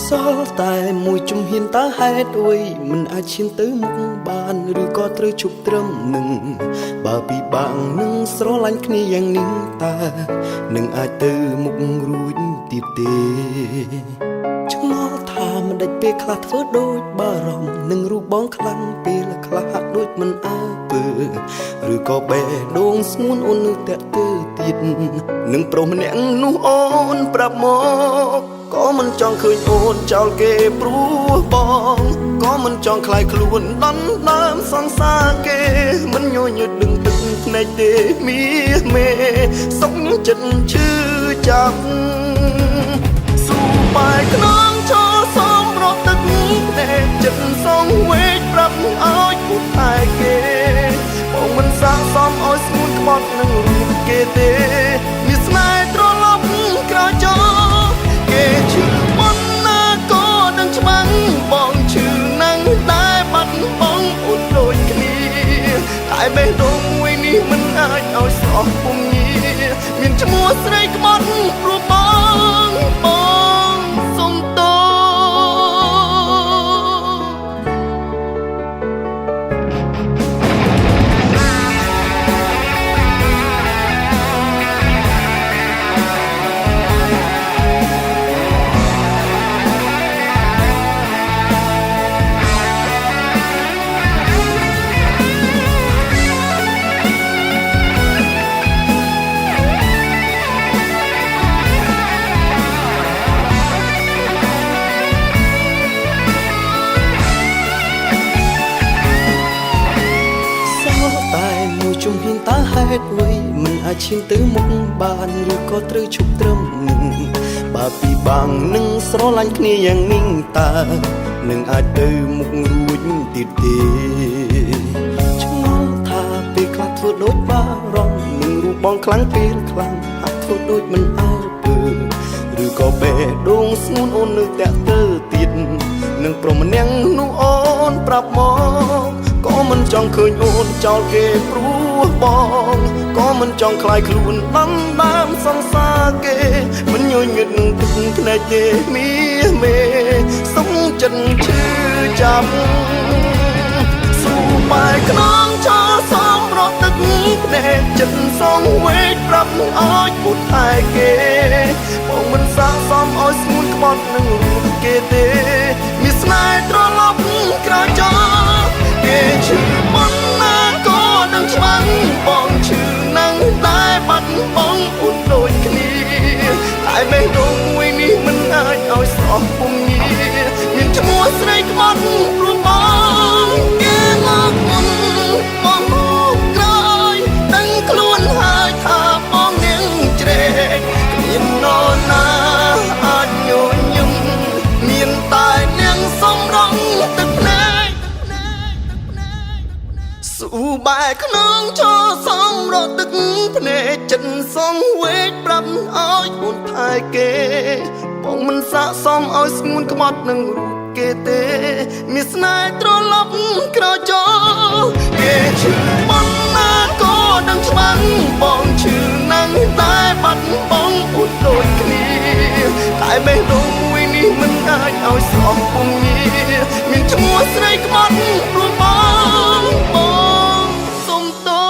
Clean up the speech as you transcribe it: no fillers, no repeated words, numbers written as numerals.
សល់តែមួយជំហានតើហេតុអ្វីមិនអាចឈានទៅមុខបានឬក៏ត្រូវជប់ត្រឹមនឹងបើពិបាកនឹងស្រឡាញ់គ្នាយ៉ាងនេះតើនឹងអាចទៅមុខរួចទៀតទេឆ្ងល់ថាមិនដេចពេលខ្លះធ្វើដូចបារម្ភនឹងរូបបងខ្លាំងពេលខ្លះហាក់ដូចមិនអើពើឬក៏បេះដូងស្ងួនអូននៅតែទៅទៀតនឹងប្រុសម្នាក់នោះអូនប្រាប់មកក៏មិនចង់ឃើញអូនចោលគេព្រោះបងក៏មិនចង់ខ្លាយខ្លួនដណ្ដើមសង្សារគេមិនញញើតដឹងទឹកភ្នែកទេមីមេសុកចិត្តឈឺចាប់ស៊ូបាយខ្នងឈរសំរត់ទឹកភ្នែកចិត្តសងវេកប្រាប់ឲ្យពុតតែគេបងមិនសាកសមឲ្យស្ងួនក្បត់នឹងរូបគេទេមានស្នេហ៍ត្រឡប់ក្រោយចោគេឈឺមុនណាក៏ដឹងច្បាស់បងឈឺណាស់តែបាត់បងអូនដូចគ្នាតែបេះដូងមួយនេះមិនអាចឲ្យស្រស់ពុំងាមានឈ្មោះស្រីក្បត់ព្រោះបងសុំតោជំហានតើហេតុអ្វីមិនអាចឈានទៅមុខបានឬក៏ត្រូវឈប់ត្រឹមនឹងបើពិបាកនឹងស្រឡាញ់គ្នាយ៉ាងនេះតើនឹងអាចទៅមុខរួចទៀតទេឆ្ងល់ថាពេលខ្លះធ្វើដូចបារម្ភនឹងរូបបងខ្លាំងពេលខ្លាំងអាចធ្វើដូចមិនអើពើឬក៏បេះដូងស្ងួនអូននៅតែទៅទៀតនឹងប្រុសម្នាក់នោះអូនប្រាប់មកក៏មិនចង់ឃើញអូនចោលគេព្រោះបងក៏មិនចង់ខ្លាយខ្លួនដណ្ដើមសង្សារគេមិនញញឹតនឹងទឹកភ្នែកទេមីមេសុំចិត្តឈឺចាប់ស៊ូបាយខ្នងឈរសំរត់ទឹកភ្នែកចិត្តសងវេកប្រាប់ឲ្យពុតតែគេបងមិនសាកសមឲ្យស្ងួនក្បត់នឹងរូបគេទេមានស្នេហ៍ត្រឡប់ក្រោយចោលគេឈឺមុនណាក៏ដឹងច្បាស់បងឈឺណាស់តែបាត់បងអូនដូចគ្នាតែបេះដូងមួយនេះមិនអាចឲ្យស្រស់ពុំងាមានឈ្មោះស្រីក្បត់ព្រោះបងគេមកមុនបងមកក្រោយដឹងខ្លួនហើយថាបងនាងជ្រែកគ្មាននរណាអាចញញឹមមានតែនាងសំរងទឹកភ្នែកស៊ូបែកក្នុងឈរសំរត់ទឹកភ្នែកចិត្តសងវេកប្រាប់ឲ្យអូនថែគេបងមិនសាកសមឲ្យស្ងួនក្បត់នឹងរូបគេទេមានស្នេហ៍ត្រឡប់ក្រោយចោលគេឈឺមុនណាក៏ដឹងច្បាស់បងឈឺណាស់តែបាត់បងអូនដូចគ្នាតែបេះដូងមួយនេះមិនអាចឲ្យស្រស់ពុំងាមានឈ្មោះស្រីក្បត់ព្រោះបងសុំតោ